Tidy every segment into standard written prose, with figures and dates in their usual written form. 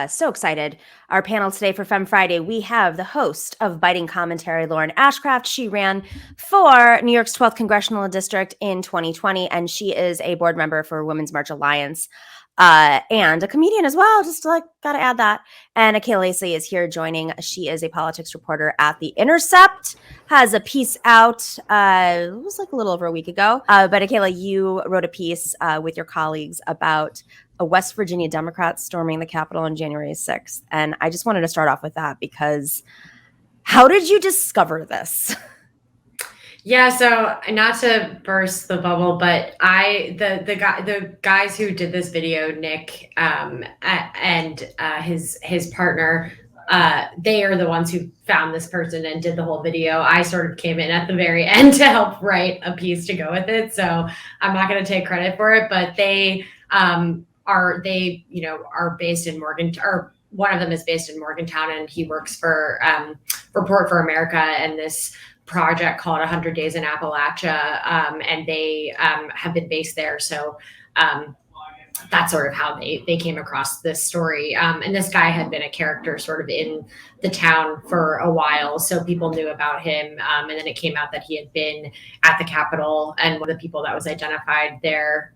So excited. Our panel today for Femme Friday, we have the host of Biting Commentary, Lauren Ashcraft. She ran for New York's 12th Congressional District in 2020, and she is a board member for Women's March Alliance and a comedian as well. Just gotta add that. And Akela Lacey is here joining. She is a politics reporter at The Intercept, has a piece out, it was like a little over a week ago. But Akela, you wrote a piece with your colleagues about a West Virginia Democrat storming the Capitol on January 6th. And I just wanted to start off with that because how did you discover this? Yeah, so not to burst the bubble, but the guys who did this video, Nick and his partner, they are the ones who found this person and did the whole video. I sort of came in at the very end to help write a piece to go with it, so I'm not going to take credit for it. But they are based in Morgantown, or one of them is based in Morgantown, and he works for Report for America and this project called 100 Days in Appalachia, and they have been based there. So that's sort of how they came across this story. And this guy had been a character sort of in the town for a while, so people knew about him. And then it came out that he had been at the Capitol and one of the people that was identified there.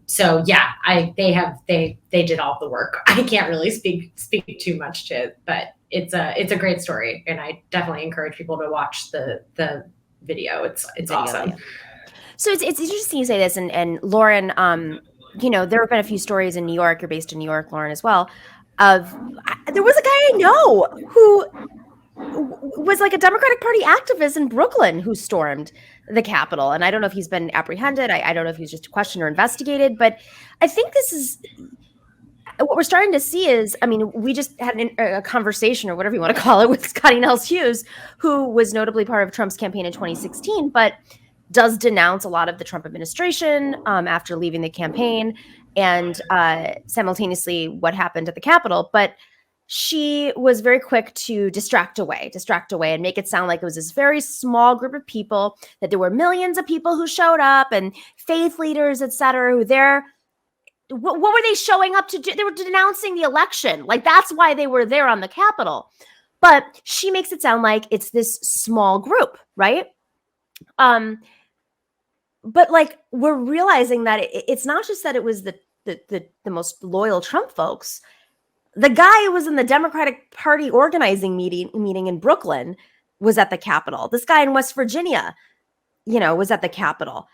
So yeah, they did all the work. I can't really speak too much to it, but it's a great story, and I definitely encourage people to watch the video. It's awesome. Yeah. So it's interesting you say this, and Lauren, there have been a few stories in New York. You're based in New York, Lauren, as well. There was a guy I know who was like a Democratic Party activist in Brooklyn who stormed the Capitol. And I don't know if he's been apprehended. I don't know if he's just questioned or investigated. But I think this is what we're starting to see is, we just had a conversation, or whatever you want to call it, with Scotty Nels Hughes, who was notably part of Trump's campaign in 2016, but does denounce a lot of the Trump administration after leaving the campaign, and simultaneously what happened at the Capitol. But she was very quick to distract away and make it sound like it was this very small group of people, that there were millions of people who showed up and faith leaders, et cetera, who what were they showing up to do? They were denouncing the election. Like, that's why they were there on the Capitol. But she makes it sound like it's this small group, right? But like, we're realizing that it's not just that it was the most loyal Trump folks. The guy who was in the Democratic Party organizing meeting in Brooklyn was at the Capitol. This guy in West Virginia, was at the Capitol.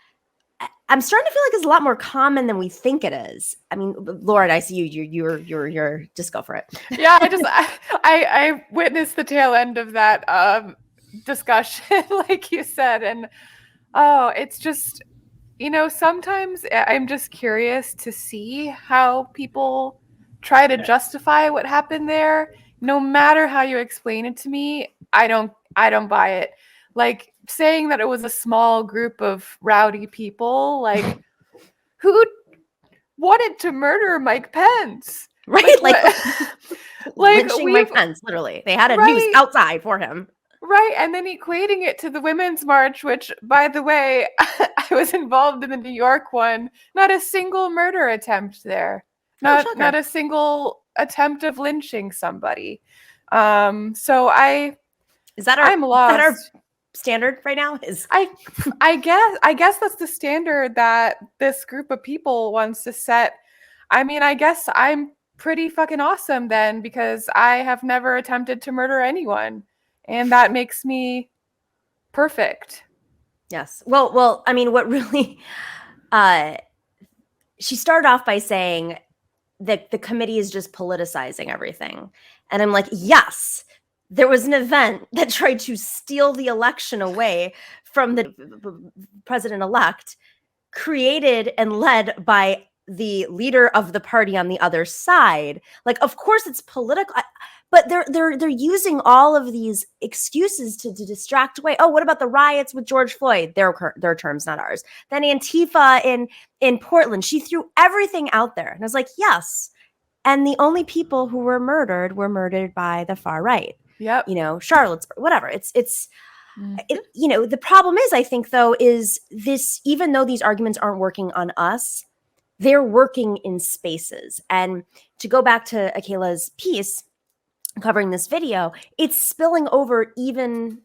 I'm starting to feel like it's a lot more common than we think it is. Lauren, I see you're just go for it. Yeah, I witnessed the tail end of that discussion, like you said, and it's just, sometimes I'm just curious to see how people try to justify what happened there. No matter how you explain it to me, I don't buy it. Like, saying that it was a small group of rowdy people, like, who wanted to murder Mike Pence? Right? Like lynching Mike Pence, literally. They had a noose outside for him. Right, and then equating it to the Women's March, which, by the way, I was involved in the New York one. Not a single murder attempt there. Not a single attempt of lynching somebody. I'm lost. Is that our standard right now? I guess that's the standard that this group of people wants to set. I guess I'm pretty fucking awesome then, because I have never attempted to murder anyone. And that makes me perfect. Yes. Well, what really, she started off by saying that the committee is just politicizing everything. And I'm like, yes, there was an event that tried to steal the election away from the president-elect, created and led by the leader of the party on the other side. Like, of course it's political, but they're using all of these excuses to distract away. Oh, what about the riots with George Floyd? Their terms, not ours. Then Antifa in Portland. She threw everything out there. And I was like, yes. And the only people who were murdered by the far right. Yep. Charlottesburg, whatever. The problem is, I think, though, is this, even though these arguments aren't working on us, they're working in spaces. And to go back to Akela's piece covering this video, it's spilling over even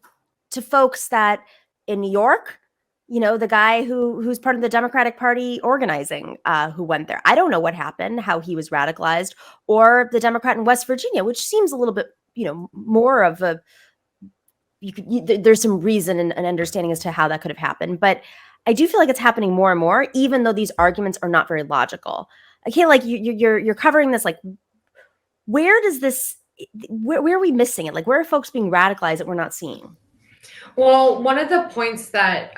to folks that in New York, the guy who's part of the Democratic Party organizing, who went there. I don't know what happened, how he was radicalized, or the Democrat in West Virginia, which seems a little bit, more of a, there's some reason and understanding as to how that could have happened. But I do feel like it's happening more and more, even though these arguments are not very logical. Okay, like you're covering this, like, where does this, where are we missing it? Like, where are folks being radicalized that we're not seeing? Well, one of the points that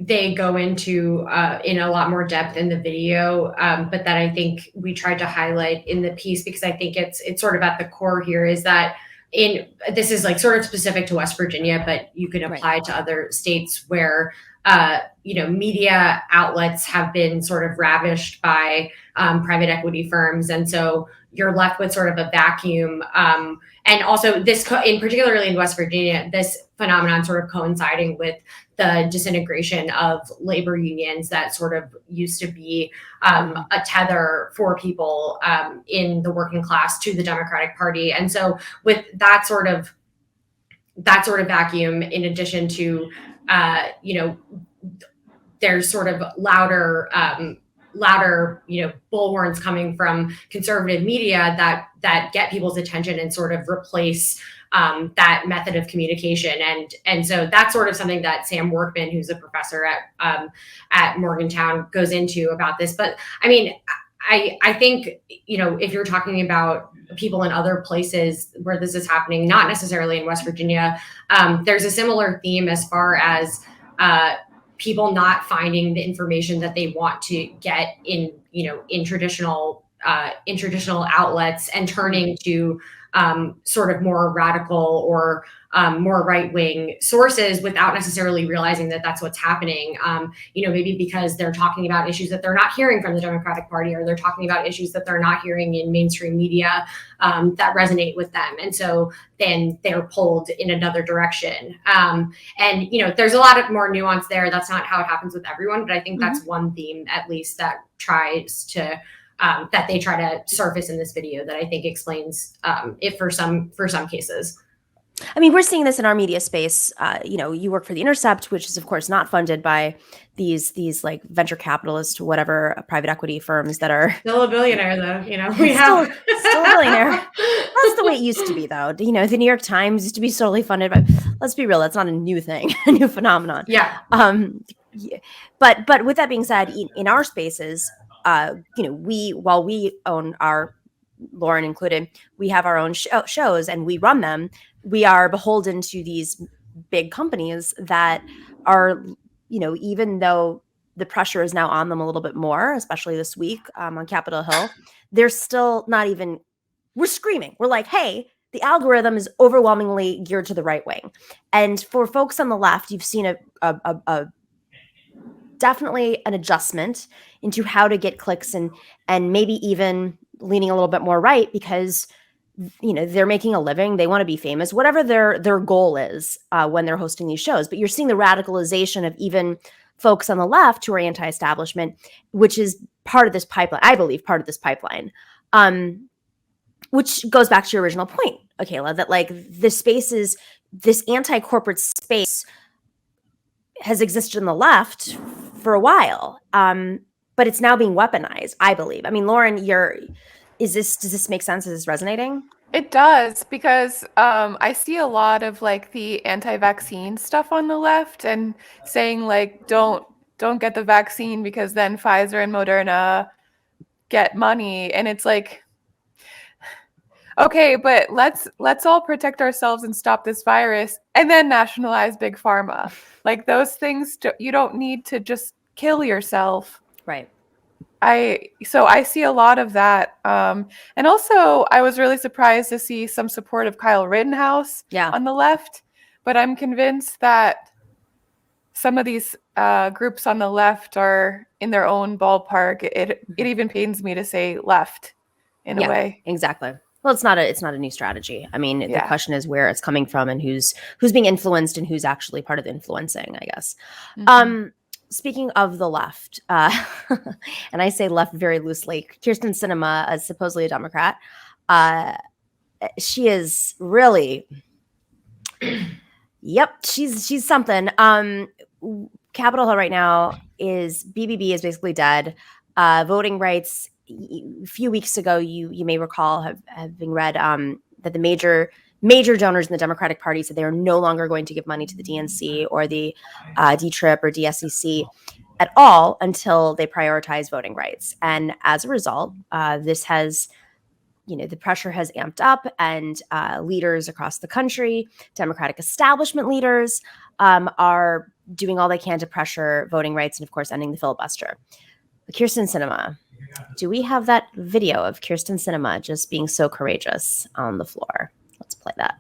they go into in a lot more depth in the video, but that I think we tried to highlight in the piece, because I think it's sort of at the core here, is that this is like sort of specific to West Virginia, but you can apply to other states where media outlets have been sort of ravished by private equity firms, and so you're left with sort of a vacuum. And also this, in particularly in West Virginia, this phenomenon sort of coinciding with the disintegration of labor unions that sort of used to be a tether for people in the working class to the Democratic Party. And so with that sort of vacuum, in addition to, there's sort of louder, bullhorns coming from conservative media that get people's attention and sort of replace that method of communication. And so that's sort of something that Sam Workman, who's a professor at Morgantown, goes into about this. But I mean, I think, if you're talking about people in other places where this is happening, not necessarily in West Virginia, there's a similar theme as far as people not finding the information that they want to get in traditional outlets, and turning to sort of more radical or more right-wing sources without necessarily realizing that that's what's happening. Maybe because they're talking about issues that they're not hearing from the Democratic Party, or they're talking about issues that they're not hearing in mainstream media that resonate with them. And so then they're pulled in another direction. And there's a lot of more nuance there. That's not how it happens with everyone, but I think that's one theme, at least, that tries to that they try to surface in this video, that I think explains it for some cases. I mean, we're seeing this in our media space. You work for The Intercept, which is, of course, not funded by these like venture capitalist, whatever, private equity firms that are still a billionaire, though. Still a billionaire. That's the way it used to be, though. The New York Times used to be solely funded by. Let's be real, that's not a new thing, a new phenomenon. Yeah. But with that being said, in our spaces, while we own our, Lauren included, we have our own shows and we run them. We are beholden to these big companies that are, even though the pressure is now on them a little bit more, especially this week on Capitol Hill, they're still not even, we're screaming. We're like, hey, the algorithm is overwhelmingly geared to the right wing. And for folks on the left, you've seen a definitely an adjustment into how to get clicks and maybe even leaning a little bit more right, because they're making a living, they want to be famous, whatever their goal is when they're hosting these shows. But you're seeing the radicalization of even folks on the left who are anti-establishment, which is part of this pipeline, I believe, which goes back to your original point, Akela, that like this space is, this anti-corporate space has existed in the left for a while, but it's now being weaponized, I believe. I mean, Lauren, does this make sense? Is this resonating? It does, because I see a lot of like the anti-vaccine stuff on the left, and saying like, don't get the vaccine because then Pfizer and Moderna get money. And it's like, okay, but let's all protect ourselves and stop this virus, and then nationalize big pharma. Like those things, you don't need to just kill yourself. Right. So I see a lot of that. And also I was really surprised to see some support of Kyle Rittenhouse on the left, but I'm convinced that some of these groups on the left are in their own ballpark. It even pains me to say left in a way. Exactly. Well, it's not a new strategy. I mean, the question is where it's coming from and who's being influenced and who's actually part of the influencing, I guess. speaking of the left, and I say left very loosely, Kirsten Sinema, is supposedly a Democrat. She is really, yep, she's something. Capitol Hill right now is BBB is basically dead. Voting rights. A few weeks ago, you may recall having read that the major donors in the Democratic Party said they are no longer going to give money to the DNC or the D-TRIP or DSCC at all until they prioritize voting rights. And as a result, this has, the pressure has amped up, and leaders across the country, Democratic establishment leaders, are doing all they can to pressure voting rights and, of course, ending the filibuster. But Kirsten Sinema, do we have that video of Kirsten Sinema just being so courageous on the floor? Let's play that.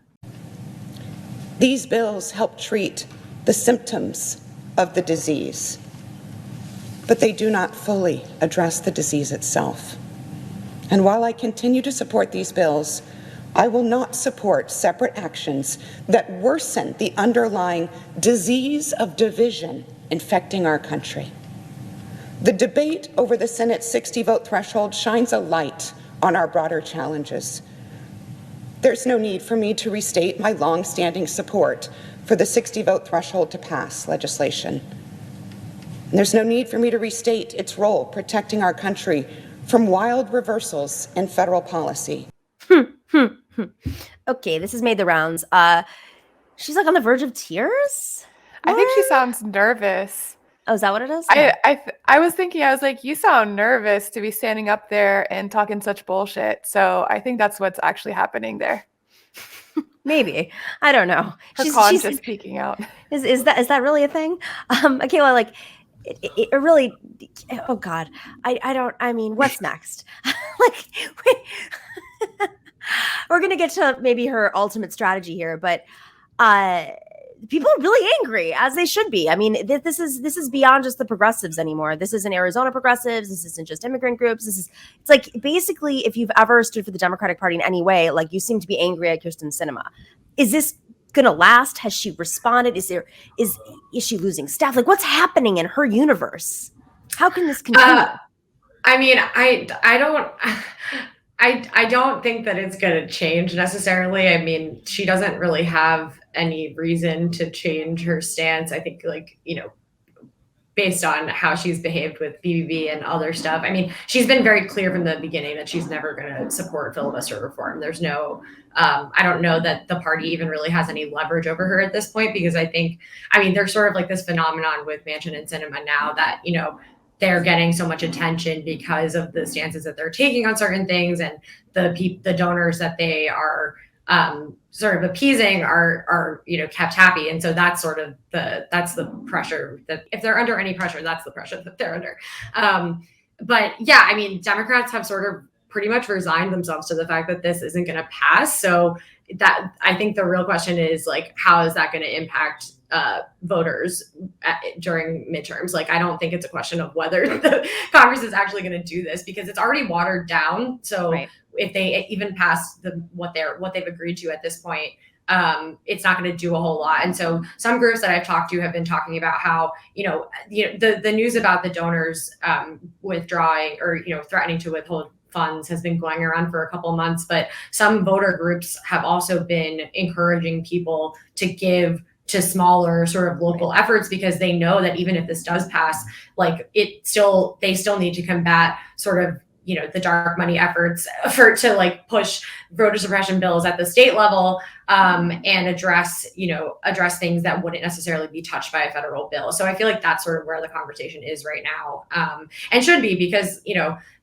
These bills help treat the symptoms of the disease, but they do not fully address the disease itself. And while I continue to support these bills, I will not support separate actions that worsen the underlying disease of division infecting our country. The debate over the Senate's 60-vote threshold shines a light on our broader challenges. There's no need for me to restate my long-standing support for the 60-vote threshold to pass legislation. And there's no need for me to restate its role protecting our country from wild reversals in federal policy. Okay, this has made the rounds. She's like on the verge of tears. I think she sounds nervous. Oh, is that what it is? I was thinking, I was like, you sound nervous to be standing up there and talking such bullshit. So I think that's what's actually happening there. Maybe. I don't know. Her conscience peeking out. Is that really a thing? Okay, well, like it really. Oh God, I mean, what's next? We're gonna get to maybe her ultimate strategy here, but people are really angry, as they should be. I mean, this is beyond just the progressives anymore. This isn't Arizona progressives. This isn't just immigrant groups. It's like, basically, if you've ever stood for the Democratic Party in any way, like, you seem to be angry at Kirsten Sinema. Is this gonna last? Has she responded? Is she losing staff? Like, what's happening in her universe? How can this continue? I mean, I don't think that it's going to change necessarily. I mean, she doesn't really have any reason to change her stance. I think, like, based on how she's behaved with BBB and other stuff. I mean, she's been very clear from the beginning that she's never going to support filibuster reform. There's no, I don't know that the party even really has any leverage over her at this point, because I mean, there's sort of like this phenomenon with Manchin and Sinema now that, they're getting so much attention because of the stances that they're taking on certain things, and the donors that they are sort of appeasing are kept happy, and so that's sort of that's the pressure that, if they're under any pressure, that's the pressure that they're under. But yeah, I mean, Democrats have sort of pretty much resigned themselves to the fact that this isn't going to pass. So that, I think the real question is, like, how is that going to impact voters during midterms? Like, I don't think it's a question of whether the Congress is actually going to do this, because it's already watered down. So right. If they even pass what they've agreed to at this point, it's not going to do a whole lot. And so some groups that I've talked to have been talking about how, the news about the donors withdrawing or, threatening to withhold funds has been going around for a couple months, but some voter groups have also been encouraging people to give to smaller sort of local efforts, because they know that even if this does pass, like, they still need to combat sort of, the dark money efforts to like push voter suppression bills at the state level, and address things that wouldn't necessarily be touched by a federal bill. So I feel like that's sort of where the conversation is right now, and should be, because,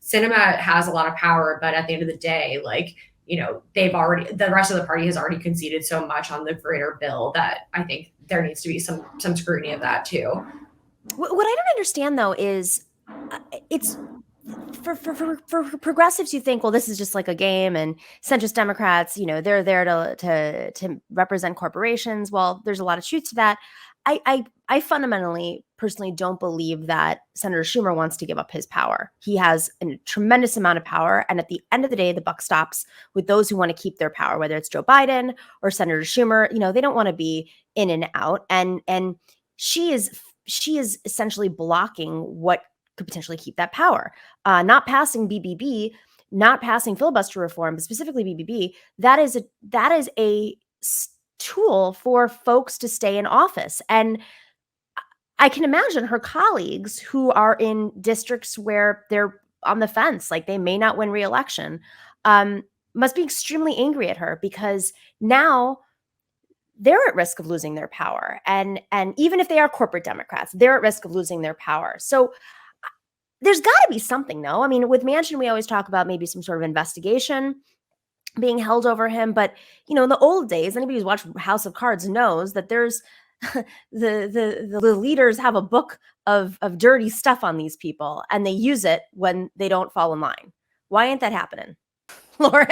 Sinema has a lot of power, but at the end of the day, like, the rest of the party has already conceded so much on the greater bill that I think there needs to be some scrutiny of that too. What I don't understand, though, is it's for progressives who think, well, this is just like a game, and centrist Democrats, they're there to represent corporations. Well, there's a lot of truth to that. I fundamentally, personally don't believe that Senator Schumer wants to give up his power. He has a tremendous amount of power. And at the end of the day, the buck stops with those who want to keep their power, whether it's Joe Biden or Senator Schumer. They don't want to be in and out. And she is she is essentially blocking what could potentially keep that power. Not passing BBB, not passing filibuster reform, but specifically BBB, that is a tool for folks to stay in office. And I can imagine her colleagues who are in districts where they're on the fence, like they may not win re-election, must be extremely angry at her, because now they're at risk of losing their power. And even if they are corporate Democrats, they're at risk of losing their power. So there's got to be something, though. I mean, with Manchin, we always talk about maybe some sort of investigation being held over him. But, in the old days, anybody who's watched House of Cards knows that there's the leaders have a book of dirty stuff on these people, and they use it when they don't fall in line. Why ain't that happening, Lauren?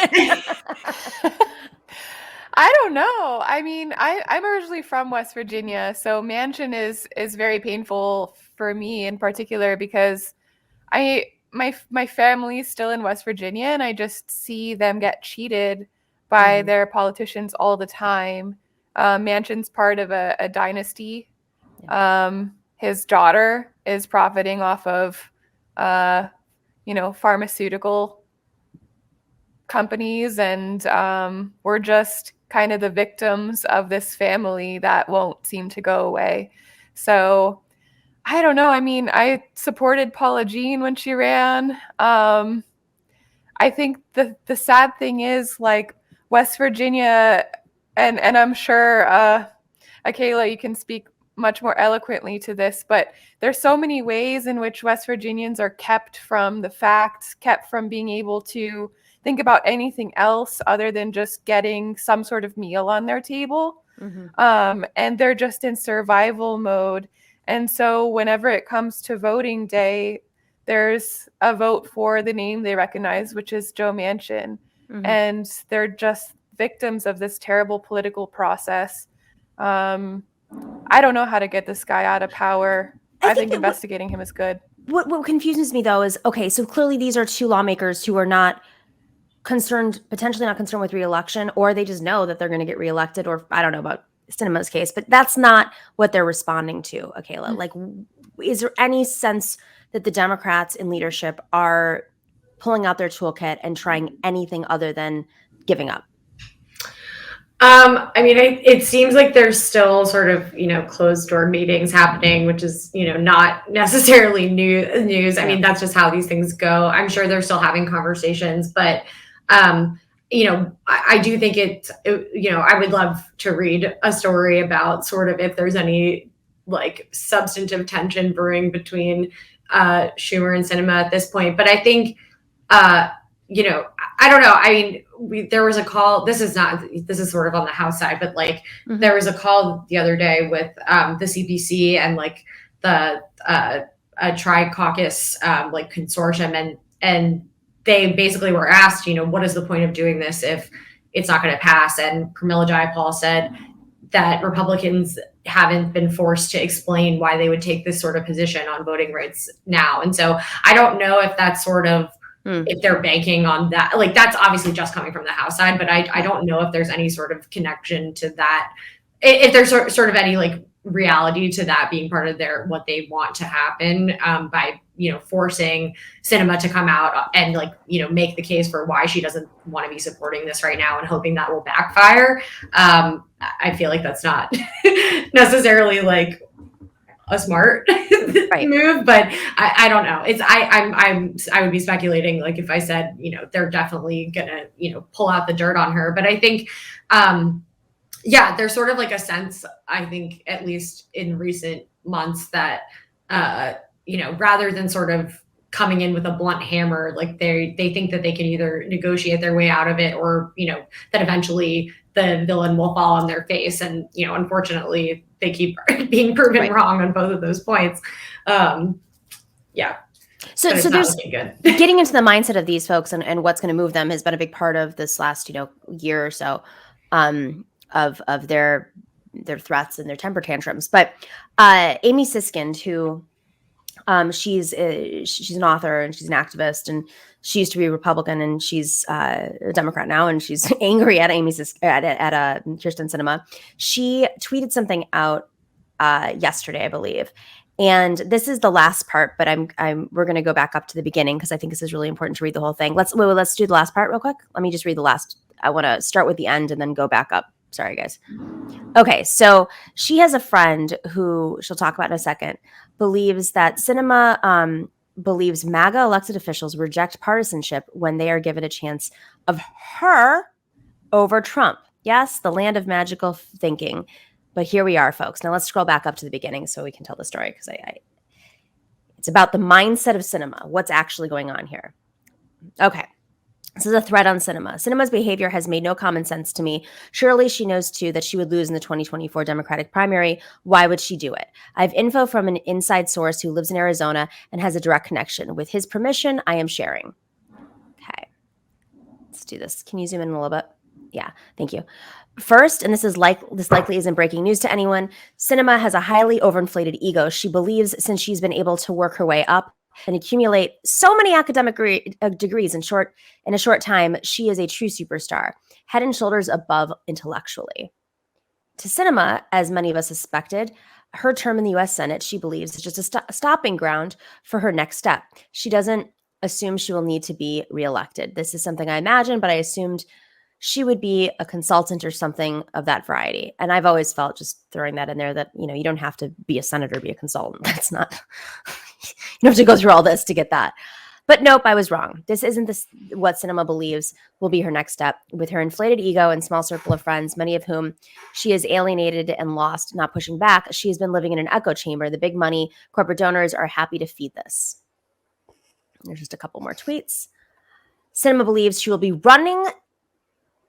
I don't know. I mean, I'm originally from West Virginia, so Manchin is very painful for me in particular, because my family's still in West Virginia, and I just see them get cheated by their politicians all the time. Manchin's part of a dynasty. His daughter is profiting off of, pharmaceutical companies, and we're just kind of the victims of this family that won't seem to go away. So I don't know. I mean, I supported Paula Jean when she ran. I think the sad thing is, like, West Virginia, and I'm sure, Akela, you can speak much more eloquently to this, but there's so many ways in which West Virginians are kept from the facts, kept from being able to think about anything else other than just getting some sort of meal on their table. And they're just in survival mode. And so whenever it comes to voting day, there's a vote for the name they recognize, which is Joe Manchin. And they're just victims of this terrible political process. I don't know how to get this guy out of power. I think investigating him is good. What confuses me, though, is, okay, so clearly these are two lawmakers who are not potentially not concerned with re-election, or they just know that they're going to get reelected, or I don't know about Sinema's case, but that's not what they're responding to, Akela. Like, is there any sense that the Democrats in leadership are pulling out their toolkit and trying anything other than giving up? I mean, it seems like there's still sort of, closed door meetings happening, which is, not necessarily news. I mean, that's just how these things go. I'm sure they're still having conversations, but, I do think I would love to read a story about sort of if there's any, like, substantive tension brewing between Schumer and Sinema at this point. But I think, I don't know. I mean, there was a call. This is sort of on the House side, but like there was a call the other day with the CPC and like the Tri-Caucus like consortium, and they basically were asked, what is the point of doing this if it's not going to pass? And Pramila Jayapal said that Republicans haven't been forced to explain why they would take this sort of position on voting rights now. And so I don't know if that's sort of, if they're banking on that. Like, that's obviously just coming from the House side, but I don't know if there's any sort of connection to that. If there's sort of any like reality to that being part of what they want to happen by, forcing Sinema to come out and like, make the case for why she doesn't want to be supporting this right now and hoping that will backfire. I feel like that's not necessarily like a smart move, but I don't know. I would be speculating, like, if I said, they're definitely gonna, pull out the dirt on her. But I think, there's sort of like a sense, I think, at least in recent months, that, rather than sort of coming in with a blunt hammer, like they think that they can either negotiate their way out of it, or, that eventually the villain will fall on their face. And, unfortunately, they keep being proven wrong on both of those points. So there's getting into the mindset of these folks and what's going to move them has been a big part of this last, year or so, of their threats and their temper tantrums. But Amy Siskind, who she's an author and she's an activist, and she used to be a Republican, and she's a Democrat now, and she's angry at Kirsten Sinema. She tweeted something out yesterday, I believe, And this is the last part, but we're going to go back up to the beginning because I think this is really important to read the whole thing. Let's do the last part real quick. Let me just read the last. I want to start with the end and then go back up. Sorry, guys. Okay, so she has a friend who she'll talk about in a second, believes that Sinema believes MAGA elected officials reject partisanship when they are given a chance of her over Trump. Yes, the land of magical thinking. But here we are, folks. Now let's scroll back up to the beginning so we can tell the story because it's about the mindset of Sinema. What's actually going on here? Okay. This is a thread on Sinema. Sinema's behavior has made no common sense to me. Surely she knows, too, that she would lose in the 2024 Democratic primary. Why would she do it? I have info from an inside source who lives in Arizona and has a direct connection. With his permission, I am sharing. Okay. Let's do this. Can you zoom in a little bit? Yeah, thank you. First, and this likely isn't breaking news to anyone, Sinema has a highly overinflated ego. She believes since she's been able to work her way up and accumulate so many academic degrees in a short time, she is a true superstar, head and shoulders above intellectually. To Sinema, as many of us suspected, her term in the U.S. Senate, she believes, is just a stopping ground for her next step. She doesn't assume she will need to be reelected. This is something I imagined, but I assumed she would be a consultant or something of that variety. And I've always felt, just throwing that in there, that, you don't have to be a senator to be a consultant. That's not, you don't have to go through all this to get that. But nope, I was wrong. This isn't what Sinema believes will be her next step. With her inflated ego and small circle of friends, many of whom she has alienated and lost, not pushing back, she has been living in an echo chamber. The big money corporate donors are happy to feed this. There's just a couple more tweets. Sinema believes she will be running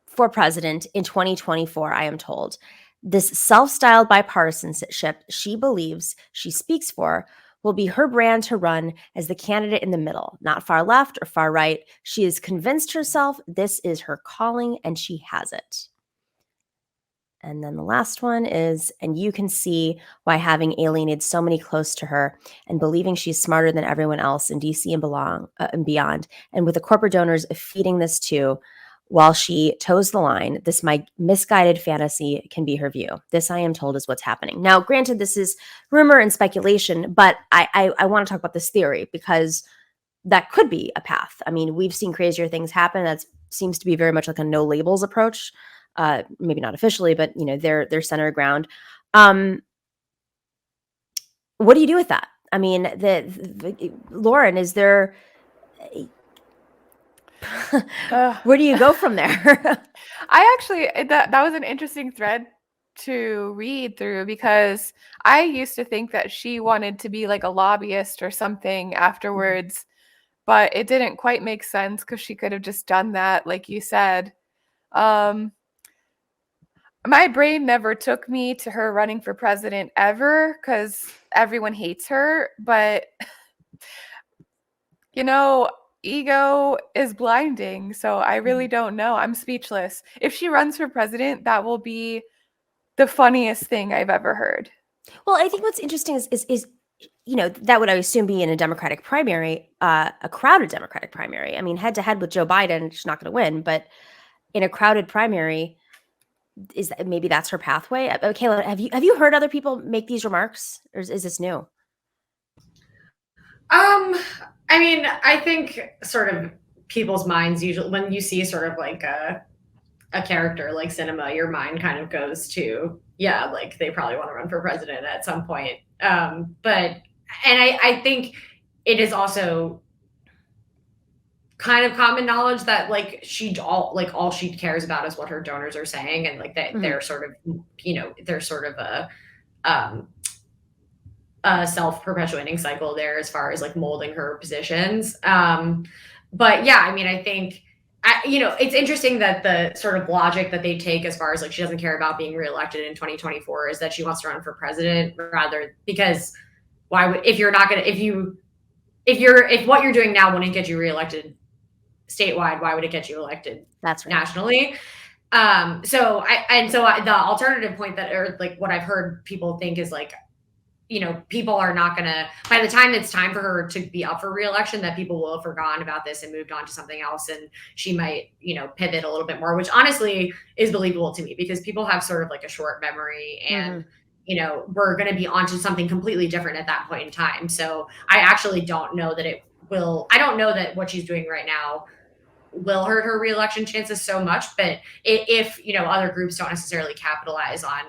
for president in 2024, I am told. This self-styled bipartisanship she believes she speaks for will be her brand to run as the candidate in the middle, not far left or far right. She has convinced herself this is her calling, and she has it. And then the last one is, and you can see why having alienated so many close to her and believing she's smarter than everyone else in DC and beyond, and with the corporate donors feeding this too, while she toes the line, this misguided fantasy can be her view. This, I am told, is what's happening. Now, granted, this is rumor and speculation, but I want to talk about this theory because that could be a path. I mean, we've seen crazier things happen. That seems to be very much like a no labels approach. Maybe not officially, but they're center ground. What do you do with that? I mean, Lauren, is there? Where do you go from there? I actually, that was an interesting thread to read through because I used to think that she wanted to be like a lobbyist or something afterwards, but it didn't quite make sense because she could have just done that, like you said. My brain never took me to her running for president ever because everyone hates her, but ego is blinding, so I really don't know. I'm speechless. If she runs for president, that will be the funniest thing I've ever heard. Well, I think what's interesting is that would, I assume, be in a Democratic primary, a crowded Democratic primary. I mean, head to head with Joe Biden, she's not going to win, but in a crowded primary, maybe that's her pathway. Kayla, have you heard other people make these remarks, or is this new? I mean, I think sort of people's minds usually, when you see sort of like a character like Sinema, your mind kind of goes to, yeah, like they probably want to run for president at some point. I think it is also kind of common knowledge that like all she cares about is what her donors are saying, and like that they're sort of, they're sort of a self-perpetuating cycle there as far as like molding her positions. But yeah, I mean, I think, it's interesting that the sort of logic that they take as far as like she doesn't care about being reelected in 2024 is that she wants to run for president because why would, if what you're doing now wouldn't get you reelected statewide, why would it get you elected nationally? So the alternative point that, or like what I've heard people think is like, people are not going to, by the time it's time for her to be up for reelection, that people will have forgotten about this and moved on to something else. And she might, pivot a little bit more, which honestly is believable to me because people have sort of like a short memory and, we're going to be onto something completely different at that point in time. So I actually don't know that it will. I don't know that what she's doing right now will hurt her reelection chances so much. But if other groups don't necessarily capitalize on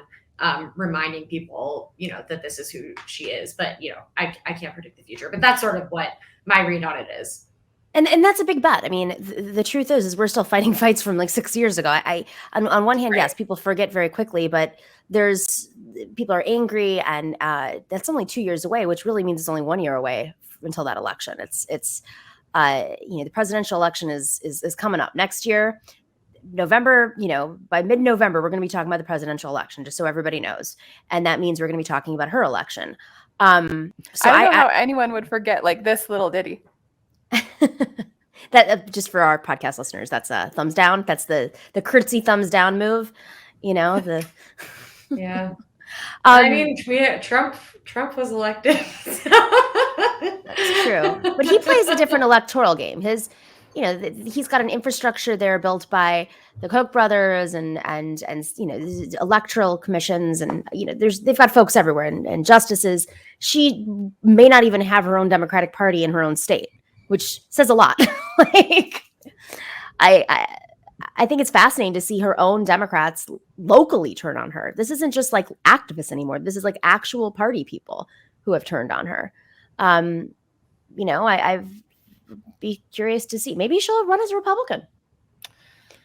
reminding people, that this is who she is. But I can't predict the future. But that's sort of what my read on it is. And that's a big bet. I mean, the truth is we're still fighting fights from like 6 years ago. On one hand, yes, people forget very quickly, but people are angry, and that's only 2 years away, which really means it's only 1 year away until that election. It's the presidential election is coming up next year, November. By mid-November, we're going to be talking about the presidential election, just so everybody knows, and that means we're going to be talking about her election. So I don't know how anyone would forget like this little ditty. That just for our podcast listeners, that's a thumbs down. That's the curtsy thumbs down move. Yeah. I mean, Trump was elected. That's true, but he plays a different electoral game. He's got an infrastructure there built by the Koch brothers and electoral commissions, and they've got folks everywhere and justices. She may not even have her own Democratic Party in her own state, which says a lot. Like, I think it's fascinating to see her own Democrats locally turn on her. This isn't just like activists anymore. This is like actual party people who have turned on her. I've be curious to see. Maybe she'll run as a Republican.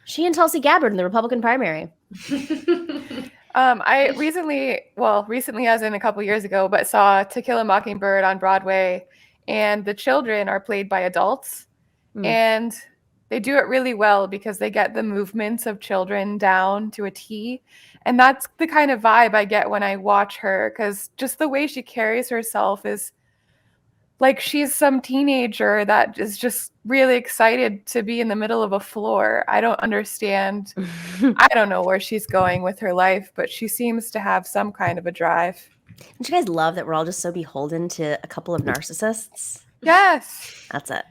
She and Tulsi Gabbard in the Republican primary. I recently as in a couple years ago, but saw To Kill a Mockingbird on Broadway, and the children are played by adults, and they do it really well because they get the movements of children down to a T. And that's the kind of vibe I get when I watch her, because just the way she carries herself is like she's some teenager that is just really excited to be in the middle of a floor. I don't understand. I don't know where she's going with her life, but she seems to have some kind of a drive. Don't you guys love that we're all just so beholden to a couple of narcissists? Yes. That's it.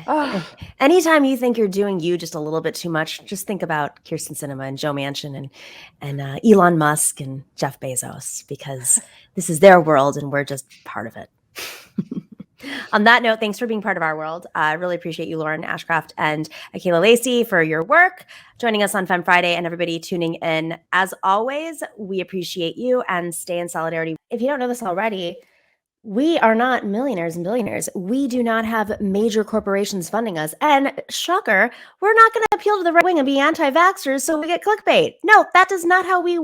Oh. Anytime you think you're doing you just a little bit too much, just think about Kirsten Sinema and Joe Manchin and Elon Musk and Jeff Bezos, because this is their world and we're just part of it. On that note, thanks for being part of our world. I really appreciate you, Lauren Ashcraft and Akela Lacey, for your work, joining us on Femme Friday, and everybody tuning in. As always, we appreciate you and stay in solidarity. If you don't know this already, we are not millionaires and billionaires. We do not have major corporations funding us. And shocker, we're not going to appeal to the right wing and be anti-vaxxers so we get clickbait. No, that's not how we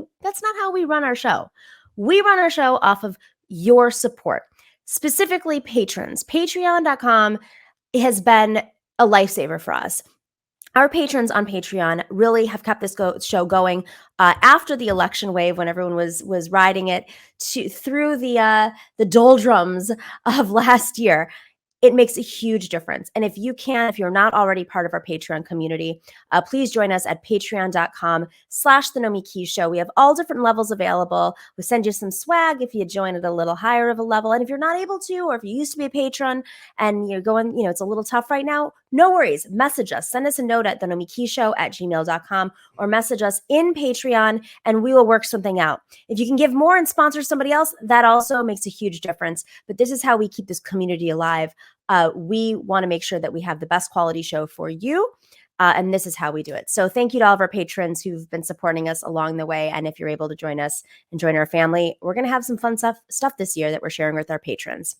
run our show. We run our show off of your support. Specifically patrons. Patreon.com has been a lifesaver for us. Our patrons on Patreon really have kept this show going after the election wave, when everyone was riding it through the doldrums of last year. It makes a huge difference. And if you're not already part of our Patreon community, please join us at patreon.com/The Nomiki Show. We have all different levels available. We send you some swag if you join at a little higher of a level. And if you're not able to, or if you used to be a patron and you're going, it's a little tough right now, no worries. Message us. Send us a note at thenomikishow@gmail.com, or message us in Patreon and we will work something out. If you can give more and sponsor somebody else, that also makes a huge difference. But this is how we keep this community alive. We want to make sure that we have the best quality show for you. And this is how we do it. So thank you to all of our patrons who've been supporting us along the way. And if you're able to join us and join our family, we're going to have some fun stuff this year that we're sharing with our patrons.